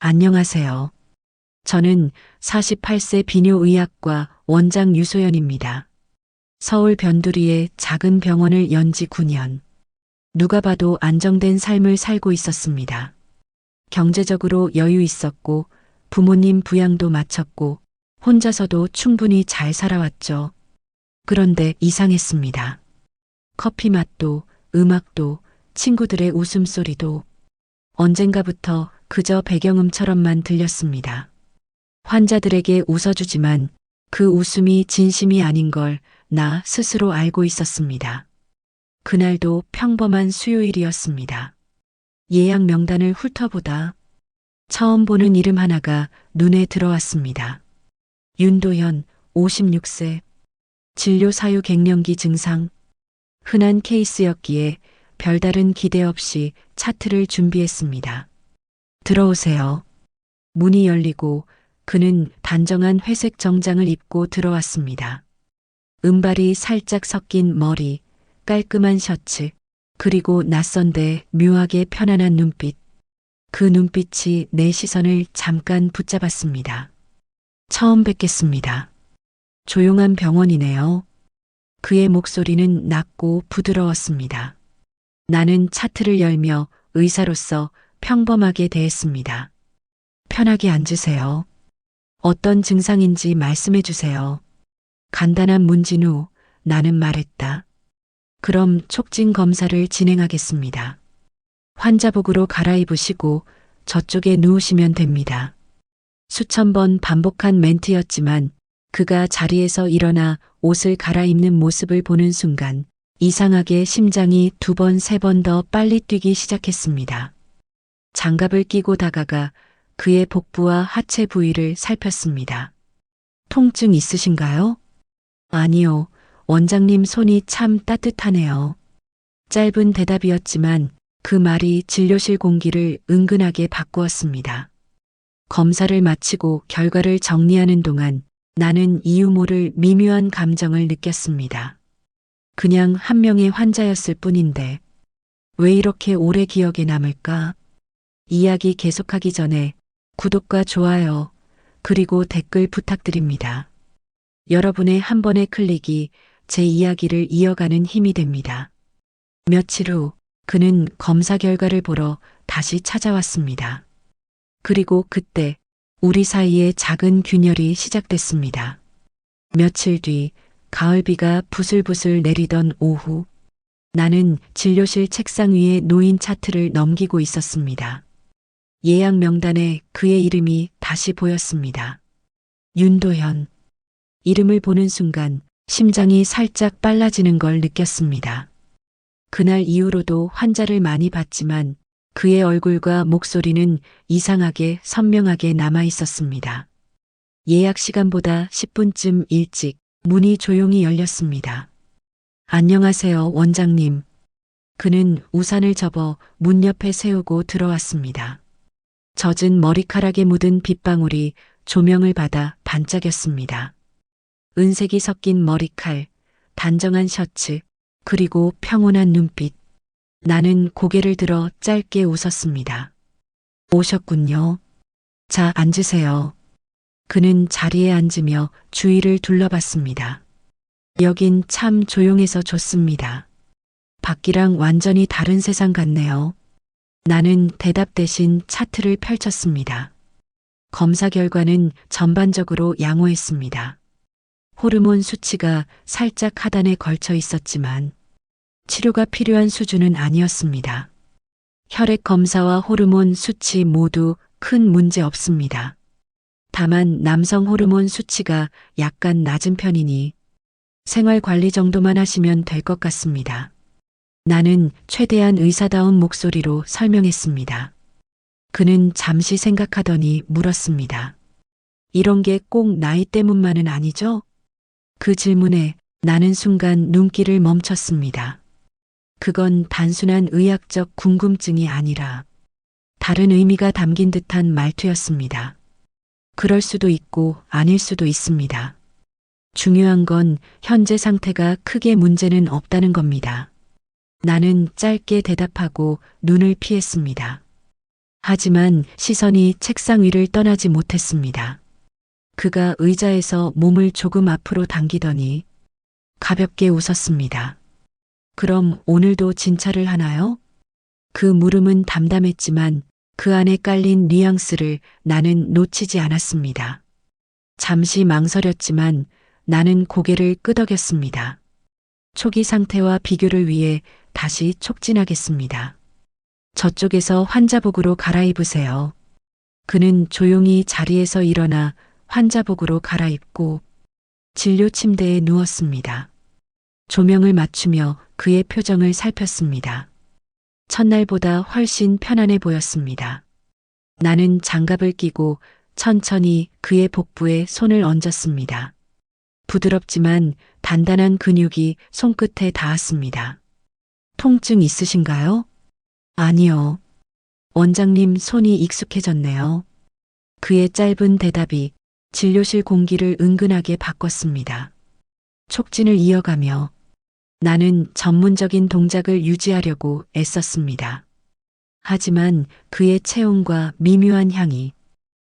안녕하세요. 저는 48세 비뇨의학과 원장 유소연입니다. 서울 변두리의 작은 병원을 연지 9년. 누가 봐도 안정된 삶을 살고 있었습니다. 경제적으로 여유 있었고 부모님 부양도 마쳤고 혼자서도 충분히 잘 살아왔죠. 그런데 이상했습니다. 커피 맛도, 음악도, 친구들의 웃음소리도 언젠가부터 그저 배경음처럼만 들렸습니다. 환자들에게 웃어주지만 그 웃음이 진심이 아닌 걸 나 스스로 알고 있었습니다. 그날도 평범한 수요일이었습니다. 예약 명단을 훑어보다 처음 보는 이름 하나가 눈에 들어왔습니다. 윤도현, 56세. 진료 사유 갱년기 증상. 흔한 케이스였기에 별다른 기대 없이 차트를 준비했습니다. 들어오세요. 문이 열리고 그는 단정한 회색 정장을 입고 들어왔습니다. 은발이 살짝 섞인 머리, 깔끔한 셔츠, 그리고 낯선데 묘하게 편안한 눈빛. 그 눈빛이 내 시선을 잠깐 붙잡았습니다. 처음 뵙겠습니다. 조용한 병원이네요. 그의 목소리는 낮고 부드러웠습니다. 나는 차트를 열며 의사로서 평범하게 대했습니다. 편하게 앉으세요. 어떤 증상인지 말씀해 주세요. 간단한 문진 후 나는 말했다. 그럼 촉진 검사를 진행하겠습니다. 환자복으로 갈아입으시고 저쪽에 누우시면 됩니다. 수천 번 반복한 멘트였지만 그가 자리에서 일어나 옷을 갈아입는 모습을 보는 순간 이상하게 심장이 2번, 3번 더 빨리 뛰기 시작했습니다. 장갑을 끼고 다가가 그의 복부와 하체 부위를 살폈습니다. 통증 있으신가요? 아니요. 원장님 손이 참 따뜻하네요. 짧은 대답이었지만 그 말이 진료실 공기를 은근하게 바꾸었습니다. 검사를 마치고 결과를 정리하는 동안 나는 이유 모를 미묘한 감정을 느꼈습니다. 그냥 한 명의 환자였을 뿐인데 왜 이렇게 오래 기억에 남을까? 이야기 계속하기 전에 구독과 좋아요, 그리고 댓글 부탁드립니다. 여러분의 한 번의 클릭이 제 이야기를 이어가는 힘이 됩니다. 며칠 후 그는 검사 결과를 보러 다시 찾아왔습니다. 그리고 그때 우리 사이에 작은 균열이 시작됐습니다. 며칠 뒤 가을비가 부슬부슬 내리던 오후 나는 진료실 책상 위에 놓인 차트를 넘기고 있었습니다. 예약 명단에 그의 이름이 다시 보였습니다. 윤도현. 이름을 보는 순간 심장이 살짝 빨라지는 걸 느꼈습니다. 그날 이후로도 환자를 많이 봤지만 그의 얼굴과 목소리는 이상하게 선명하게 남아 있었습니다. 예약 시간보다 10분쯤 일찍 문이 조용히 열렸습니다. 안녕하세요, 원장님. 그는 우산을 접어 문 옆에 세우고 들어왔습니다. 젖은 머리카락에 묻은 빗방울이 조명을 받아 반짝였습니다. 은색이 섞인 머리칼, 단정한 셔츠, 그리고 평온한 눈빛. 나는 고개를 들어 짧게 웃었습니다. 오셨군요. 자, 앉으세요. 그는 자리에 앉으며 주위를 둘러봤습니다. 여긴 참 조용해서 좋습니다. 밖이랑 완전히 다른 세상 같네요. 나는 대답 대신 차트를 펼쳤습니다. 검사 결과는 전반적으로 양호했습니다. 호르몬 수치가 살짝 하단에 걸쳐 있었지만 치료가 필요한 수준은 아니었습니다. 혈액 검사와 호르몬 수치 모두 큰 문제 없습니다. 다만 남성 호르몬 수치가 약간 낮은 편이니 생활 관리 정도만 하시면 될 것 같습니다. 나는 최대한 의사다운 목소리로 설명했습니다. 그는 잠시 생각하더니 물었습니다. 이런 게 꼭 나이 때문만은 아니죠? 그 질문에 나는 순간 눈길을 멈췄습니다. 그건 단순한 의학적 궁금증이 아니라 다른 의미가 담긴 듯한 말투였습니다. 그럴 수도 있고 아닐 수도 있습니다. 중요한 건 현재 상태가 크게 문제는 없다는 겁니다. 나는 짧게 대답하고 눈을 피했습니다. 하지만 시선이 책상 위를 떠나지 못했습니다. 그가 의자에서 몸을 조금 앞으로 당기더니 가볍게 웃었습니다. 그럼 오늘도 진찰을 하나요? 그 물음은 담담했지만 그 안에 깔린 뉘앙스를 나는 놓치지 않았습니다. 잠시 망설였지만 나는 고개를 끄덕였습니다. 초기 상태와 비교를 위해 다시 촉진하겠습니다. 저쪽에서 환자복으로 갈아입으세요. 그는 조용히 자리에서 일어나 환자복으로 갈아입고 진료 침대에 누웠습니다. 조명을 맞추며 그의 표정을 살폈습니다. 첫날보다 훨씬 편안해 보였습니다. 나는 장갑을 끼고 천천히 그의 복부에 손을 얹었습니다. 부드럽지만 단단한 근육이 손끝에 닿았습니다. 통증 있으신가요? 아니요. 원장님 손이 익숙해졌네요. 그의 짧은 대답이 진료실 공기를 은근하게 바꿨습니다. 촉진을 이어가며 나는 전문적인 동작을 유지하려고 애썼습니다. 하지만 그의 체온과 미묘한 향이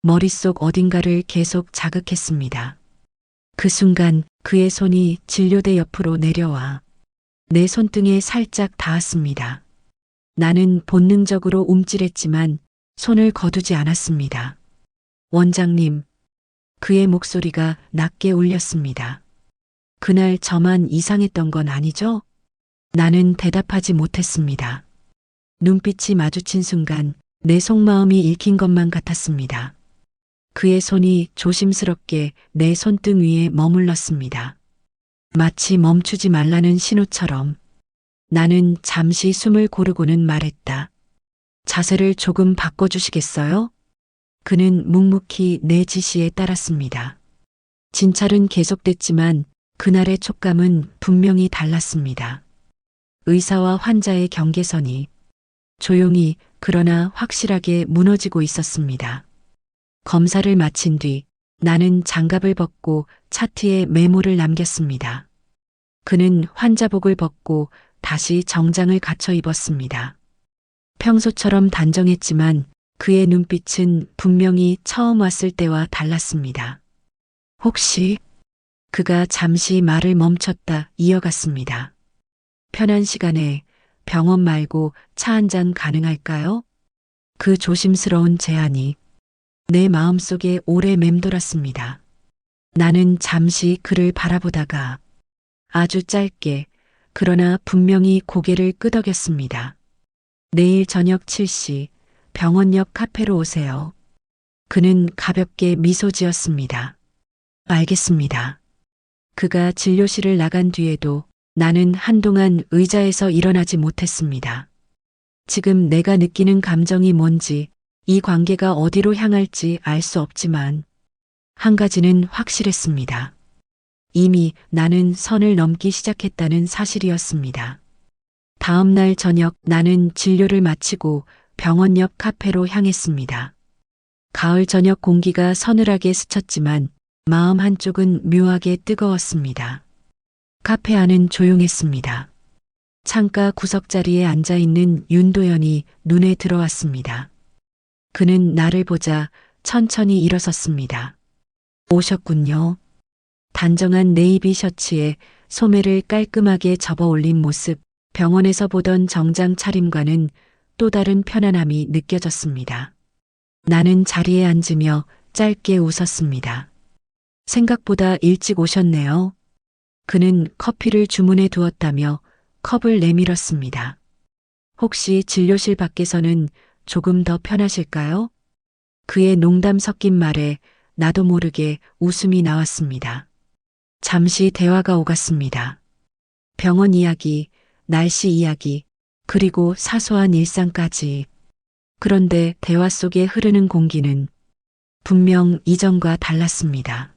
머릿속 어딘가를 계속 자극했습니다. 그 순간 그의 손이 진료대 옆으로 내려와 내 손등에 살짝 닿았습니다. 나는 본능적으로 움찔했지만 손을 거두지 않았습니다. 원장님, 그의 목소리가 낮게 울렸습니다. 그날 저만 이상했던 건 아니죠? 나는 대답하지 못했습니다. 눈빛이 마주친 순간 내 속마음이 읽힌 것만 같았습니다. 그의 손이 조심스럽게 내 손등 위에 머물렀습니다. 마치 멈추지 말라는 신호처럼 나는 잠시 숨을 고르고는 말했다. 자세를 조금 바꿔주시겠어요? 그는 묵묵히 내 지시에 따랐습니다. 진찰은 계속됐지만 그날의 촉감은 분명히 달랐습니다. 의사와 환자의 경계선이 조용히 그러나 확실하게 무너지고 있었습니다. 검사를 마친 뒤 나는 장갑을 벗고 차트에 메모를 남겼습니다. 그는 환자복을 벗고 다시 정장을 갖춰 입었습니다. 평소처럼 단정했지만 그의 눈빛은 분명히 처음 왔을 때와 달랐습니다. 혹시 그가 잠시 말을 멈췄다 이어갔습니다. 편한 시간에 병원 말고 차 한 잔 가능할까요? 그 조심스러운 제안이 내 마음속에 오래 맴돌았습니다. 나는 잠시 그를 바라보다가 아주 짧게 그러나 분명히 고개를 끄덕였습니다. 내일 저녁 7시 병원역 카페로 오세요. 그는 가볍게 미소 지었습니다. 알겠습니다. 그가 진료실을 나간 뒤에도 나는 한동안 의자에서 일어나지 못했습니다. 지금 내가 느끼는 감정이 뭔지, 이 관계가 어디로 향할지 알 수 없지만 한 가지는 확실했습니다. 이미 나는 선을 넘기 시작했다는 사실이었습니다. 다음 날 저녁 나는 진료를 마치고 병원 옆 카페로 향했습니다. 가을 저녁 공기가 서늘하게 스쳤지만 마음 한쪽은 묘하게 뜨거웠습니다. 카페 안은 조용했습니다. 창가 구석자리에 앉아있는 윤도현이 눈에 들어왔습니다. 그는 나를 보자 천천히 일어섰습니다. 오셨군요. 단정한 네이비 셔츠에 소매를 깔끔하게 접어 올린 모습, 병원에서 보던 정장 차림과는 또 다른 편안함이 느껴졌습니다. 나는 자리에 앉으며 짧게 웃었습니다. 생각보다 일찍 오셨네요. 그는 커피를 주문해 두었다며 컵을 내밀었습니다. 혹시 진료실 밖에서는 조금 더 편하실까요? 그의 농담 섞인 말에 나도 모르게 웃음이 나왔습니다. 잠시 대화가 오갔습니다. 병원 이야기, 날씨 이야기, 그리고 사소한 일상까지. 그런데 대화 속에 흐르는 공기는 분명 이전과 달랐습니다.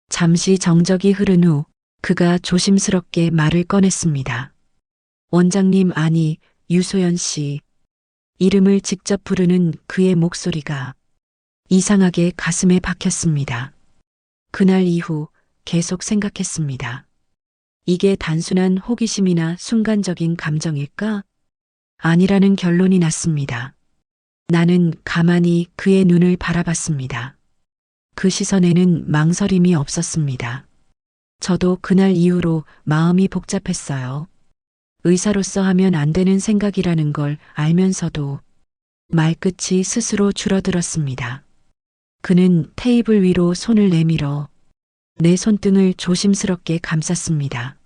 잠시 정적이 흐른 후 그가 조심스럽게 말을 꺼냈습니다. 원장님 아니 유소연 씨. 이름을 직접 부르는 그의 목소리가 이상하게 가슴에 박혔습니다. 그날 이후 계속 생각했습니다. 이게 단순한 호기심이나 순간적인 감정일까? 아니라는 결론이 났습니다. 나는 가만히 그의 눈을 바라봤습니다. 그 시선에는 망설임이 없었습니다. 저도 그날 이후로 마음이 복잡했어요. 의사로서 하면 안 되는 생각이라는 걸 알면서도 말끝이 스스로 줄어들었습니다. 그는 테이블 위로 손을 내밀어 내 손등을 조심스럽게 감쌌습니다.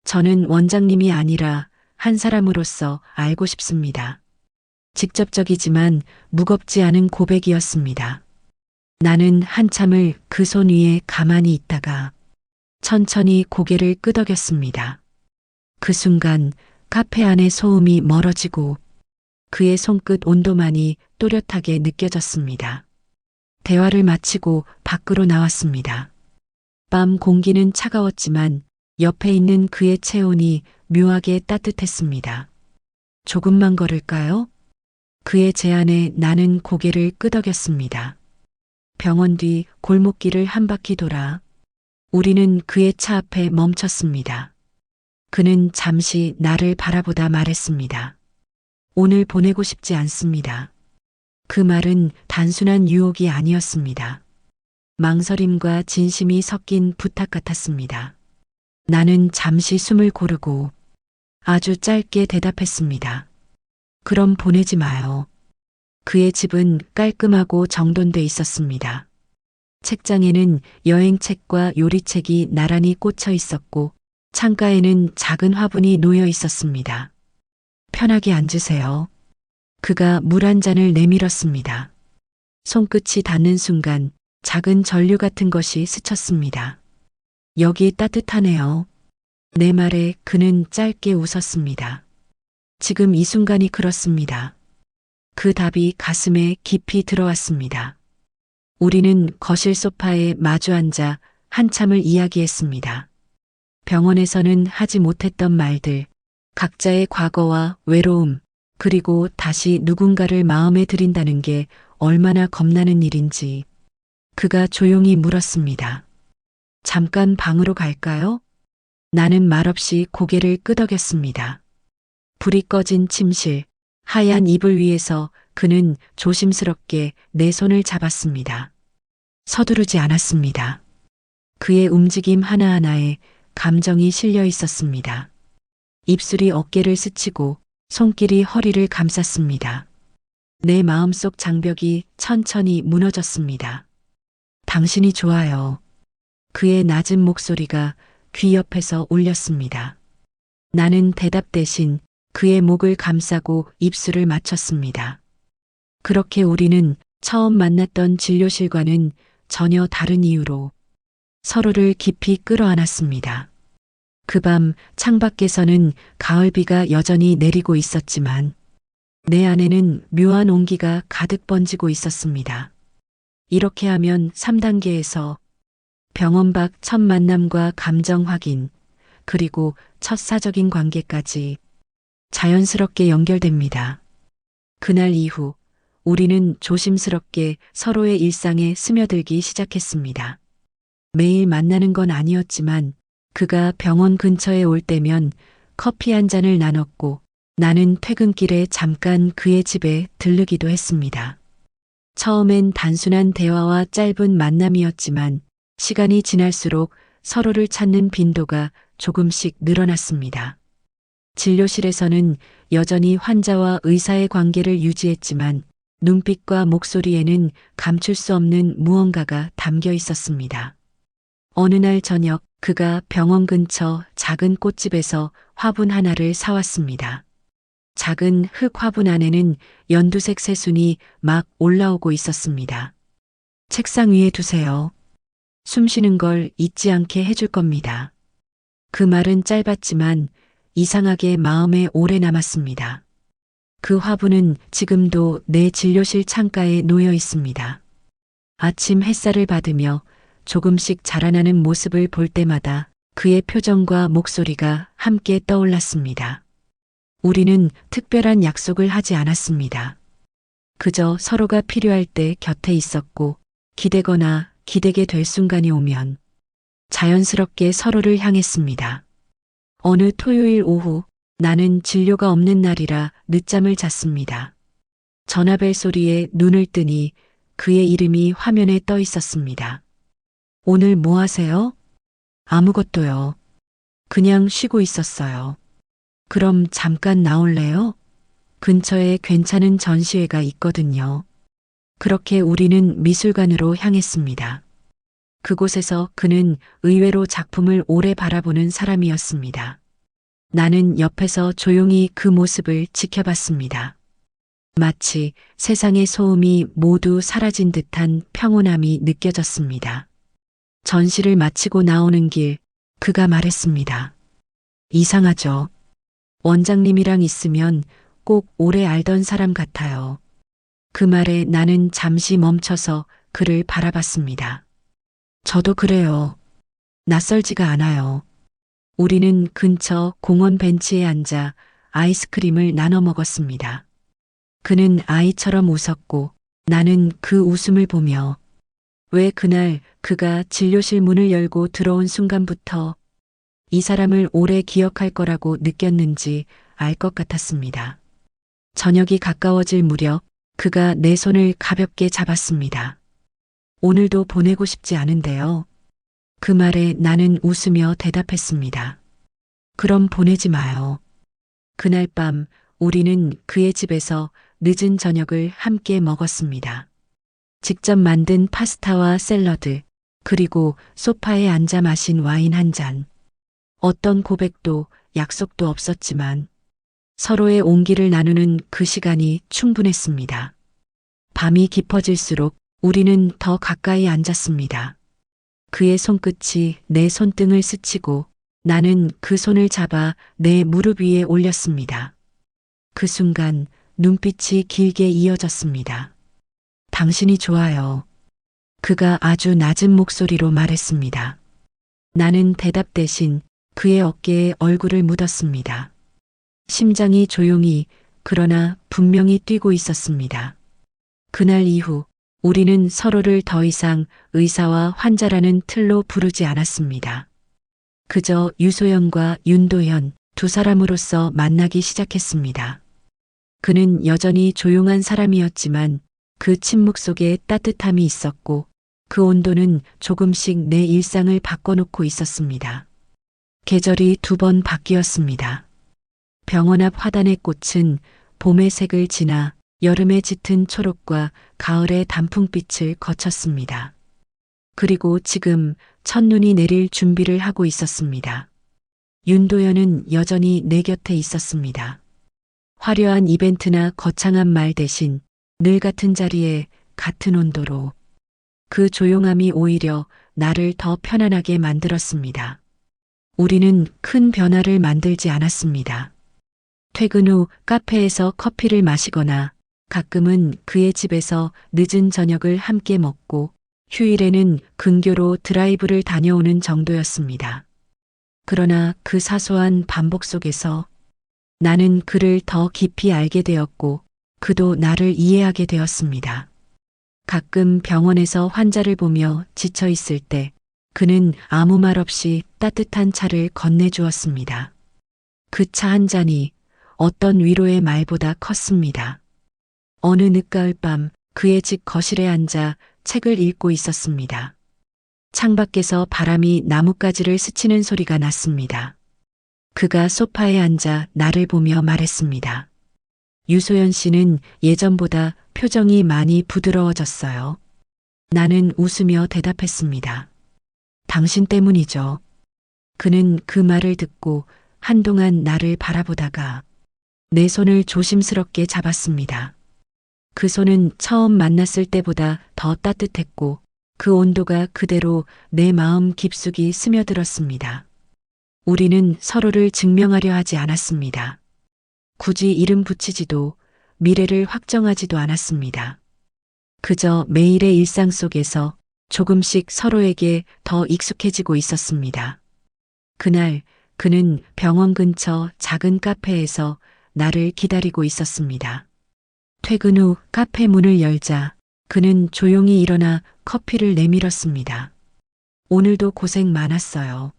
저는 원장님이 아니라 한 사람으로서 알고 싶습니다. 직접적이지만 무겁지 않은 고백이었습니다. 나는 한참을 그 손 위에 가만히 있다가 천천히 고개를 끄덕였습니다. 그 순간 카페 안의 소음이 멀어지고 그의 손끝 온도만이 또렷하게 느껴졌습니다. 대화를 마치고 밖으로 나왔습니다. 밤 공기는 차가웠지만 옆에 있는 그의 체온이 묘하게 따뜻했습니다. 조금만 걸을까요? 그의 제안에 나는 고개를 끄덕였습니다. 병원 뒤 골목길을 한 바퀴 돌아 우리는 그의 차 앞에 멈췄습니다. 그는 잠시 나를 바라보다 말했습니다. 오늘 보내고 싶지 않습니다. 그 말은 단순한 유혹이 아니었습니다. 망설임과 진심이 섞인 부탁 같았습니다. 나는 잠시 숨을 고르고 아주 짧게 대답했습니다. 그럼 보내지 마요. 그의 집은 깔끔하고 정돈돼 있었습니다. 책장에는 여행책과 요리책이 나란히 꽂혀 있었고 창가에는 작은 화분이 놓여 있었습니다. 편하게 앉으세요. 그가 물 한 잔을 내밀었습니다. 손끝이 닿는 순간 작은 전류 같은 것이 스쳤습니다. 여기 따뜻하네요. 내 말에 그는 짧게 웃었습니다. 지금 이 순간이 그렇습니다. 그 답이 가슴에 깊이 들어왔습니다. 우리는 거실 소파에 마주 앉아 한참을 이야기했습니다. 병원에서는 하지 못했던 말들, 각자의 과거와 외로움, 그리고 다시 누군가를 마음에 들인다는 게 얼마나 겁나는 일인지 그가 조용히 물었습니다. 잠깐 방으로 갈까요? 나는 말없이 고개를 끄덕였습니다. 불이 꺼진 침실, 하얀 이불 위에서 그는 조심스럽게 내 손을 잡았습니다. 서두르지 않았습니다. 그의 움직임 하나하나에 감정이 실려 있었습니다. 입술이 어깨를 스치고 손길이 허리를 감쌌습니다. 내 마음속 장벽이 천천히 무너졌습니다. 당신이 좋아요. 그의 낮은 목소리가 귀 옆에서 울렸습니다. 나는 대답 대신 그의 목을 감싸고 입술을 맞췄습니다. 그렇게 우리는 처음 만났던 진료실과는 전혀 다른 이유로 서로를 깊이 끌어안았습니다. 그 밤 창밖에서는 가을비가 여전히 내리고 있었지만 내 안에는 묘한 온기가 가득 번지고 있었습니다. 이렇게 하면 3단계에서 병원 밖 첫 만남과 감정 확인, 그리고 첫 사적인 관계까지 자연스럽게 연결됩니다. 그날 이후 우리는 조심스럽게 서로의 일상에 스며들기 시작했습니다. 매일 만나는 건 아니었지만 그가 병원 근처에 올 때면 커피 한 잔을 나눴고 나는 퇴근길에 잠깐 그의 집에 들르기도 했습니다. 처음엔 단순한 대화와 짧은 만남이었지만 시간이 지날수록 서로를 찾는 빈도가 조금씩 늘어났습니다. 진료실에서는 여전히 환자와 의사의 관계를 유지했지만 눈빛과 목소리에는 감출 수 없는 무언가가 담겨 있었습니다. 어느 날 저녁 그가 병원 근처 작은 꽃집에서 화분 하나를 사왔습니다. 작은 흙 화분 안에는 연두색 새순이 막 올라오고 있었습니다. 책상 위에 두세요. 숨 쉬는 걸 잊지 않게 해줄 겁니다. 그 말은 짧았지만 이상하게 마음에 오래 남았습니다. 그 화분은 지금도 내 진료실 창가에 놓여 있습니다. 아침 햇살을 받으며 조금씩 자라나는 모습을 볼 때마다 그의 표정과 목소리가 함께 떠올랐습니다. 우리는 특별한 약속을 하지 않았습니다. 그저 서로가 필요할 때 곁에 있었고 기대거나 기대게 될 순간이 오면 자연스럽게 서로를 향했습니다. 어느 토요일 오후 나는 진료가 없는 날이라 늦잠을 잤습니다. 전화벨 소리에 눈을 뜨니 그의 이름이 화면에 떠 있었습니다. 오늘 뭐 하세요? 아무것도요. 그냥 쉬고 있었어요. 그럼 잠깐 나올래요? 근처에 괜찮은 전시회가 있거든요. 그렇게 우리는 미술관으로 향했습니다. 그곳에서 그는 의외로 작품을 오래 바라보는 사람이었습니다. 나는 옆에서 조용히 그 모습을 지켜봤습니다. 마치 세상의 소음이 모두 사라진 듯한 평온함이 느껴졌습니다. 전시를 마치고 나오는 길, 그가 말했습니다. 이상하죠? 원장님이랑 있으면 꼭 오래 알던 사람 같아요. 그 말에 나는 잠시 멈춰서 그를 바라봤습니다. 저도 그래요. 낯설지가 않아요. 우리는 근처 공원 벤치에 앉아 아이스크림을 나눠 먹었습니다. 그는 아이처럼 웃었고 나는 그 웃음을 보며 왜 그날 그가 진료실 문을 열고 들어온 순간부터 이 사람을 오래 기억할 거라고 느꼈는지 알 것 같았습니다. 저녁이 가까워질 무렵 그가 내 손을 가볍게 잡았습니다. 오늘도 보내고 싶지 않은데요. 그 말에 나는 웃으며 대답했습니다. 그럼 보내지 마요. 그날 밤 우리는 그의 집에서 늦은 저녁을 함께 먹었습니다. 직접 만든 파스타와 샐러드, 그리고 소파에 앉아 마신 와인 한 잔. 어떤 고백도 약속도 없었지만 서로의 온기를 나누는 그 시간이 충분했습니다. 밤이 깊어질수록 우리는 더 가까이 앉았습니다. 그의 손끝이 내 손등을 스치고 나는 그 손을 잡아 내 무릎 위에 올렸습니다. 그 순간 눈빛이 길게 이어졌습니다. 당신이 좋아요. 그가 아주 낮은 목소리로 말했습니다. 나는 대답 대신 그의 어깨에 얼굴을 묻었습니다. 심장이 조용히 그러나 분명히 뛰고 있었습니다. 그날 이후 우리는 서로를 더 이상 의사와 환자라는 틀로 부르지 않았습니다. 그저 유소연과 윤도현 두 사람으로서 만나기 시작했습니다. 그는 여전히 조용한 사람이었지만 그 침묵 속에 따뜻함이 있었고 그 온도는 조금씩 내 일상을 바꿔놓고 있었습니다. 계절이 2번 바뀌었습니다. 병원 앞 화단의 꽃은 봄의 색을 지나 여름의 짙은 초록과 가을의 단풍빛을 거쳤습니다. 그리고 지금 첫눈이 내릴 준비를 하고 있었습니다. 윤도현은 여전히 내 곁에 있었습니다. 화려한 이벤트나 거창한 말 대신 늘 같은 자리에 같은 온도로 그 조용함이 오히려 나를 더 편안하게 만들었습니다. 우리는 큰 변화를 만들지 않았습니다. 퇴근 후 카페에서 커피를 마시거나 가끔은 그의 집에서 늦은 저녁을 함께 먹고 휴일에는 근교로 드라이브를 다녀오는 정도였습니다. 그러나 그 사소한 반복 속에서 나는 그를 더 깊이 알게 되었고 그도 나를 이해하게 되었습니다. 가끔 병원에서 환자를 보며 지쳐 있을 때 그는 아무 말 없이 따뜻한 차를 건네주었습니다. 그 차 한 잔이 어떤 위로의 말보다 컸습니다. 어느 늦가을 밤 그의 집 거실에 앉아 책을 읽고 있었습니다. 창밖에서 바람이 나뭇가지를 스치는 소리가 났습니다. 그가 소파에 앉아 나를 보며 말했습니다. 유소연 씨는 예전보다 표정이 많이 부드러워졌어요. 나는 웃으며 대답했습니다. 당신 때문이죠. 그는 그 말을 듣고 한동안 나를 바라보다가 내 손을 조심스럽게 잡았습니다. 그 손은 처음 만났을 때보다 더 따뜻했고 그 온도가 그대로 내 마음 깊숙이 스며들었습니다. 우리는 서로를 증명하려 하지 않았습니다. 굳이 이름 붙이지도 미래를 확정하지도 않았습니다. 그저 매일의 일상 속에서 조금씩 서로에게 더 익숙해지고 있었습니다. 그날 그는 병원 근처 작은 카페에서 나를 기다리고 있었습니다. 퇴근 후 카페 문을 열자 그는 조용히 일어나 커피를 내밀었습니다. 오늘도 고생 많았어요.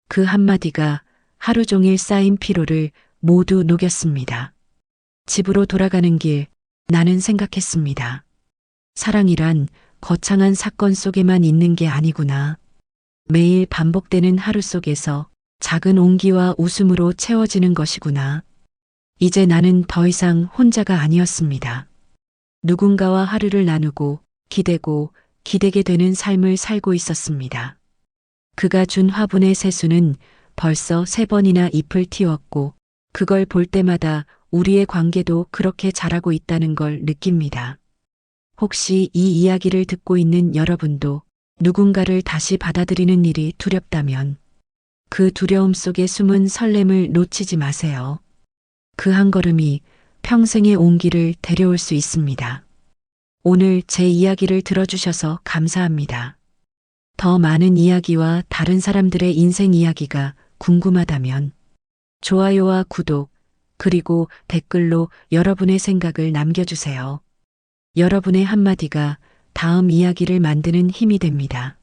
그 한마디가 하루 종일 쌓인 피로를 모두 녹였습니다. 집으로 돌아가는 길 나는 생각했습니다. 사랑이란 거창한 사건 속에만 있는 게 아니구나. 매일 반복되는 하루 속에서 작은 온기와 웃음으로 채워지는 것이구나. 이제 나는 더 이상 혼자가 아니었습니다. 누군가와 하루를 나누고 기대고 기대게 되는 삶을 살고 있었습니다. 그가 준 화분의 새수는 벌써 3번이나 잎을 틔웠고 그걸 볼 때마다 우리의 관계도 그렇게 자라고 있다는 걸 느낍니다. 혹시 이 이야기를 듣고 있는 여러분도 누군가를 다시 받아들이는 일이 두렵다면 그 두려움 속에 숨은 설렘을 놓치지 마세요. 그 한 걸음이 평생의 온기를 데려올 수 있습니다. 오늘 제 이야기를 들어주셔서 감사합니다. 더 많은 이야기와 다른 사람들의 인생 이야기가 궁금하다면 좋아요와 구독, 그리고 댓글로 여러분의 생각을 남겨주세요. 여러분의 한마디가 다음 이야기를 만드는 힘이 됩니다.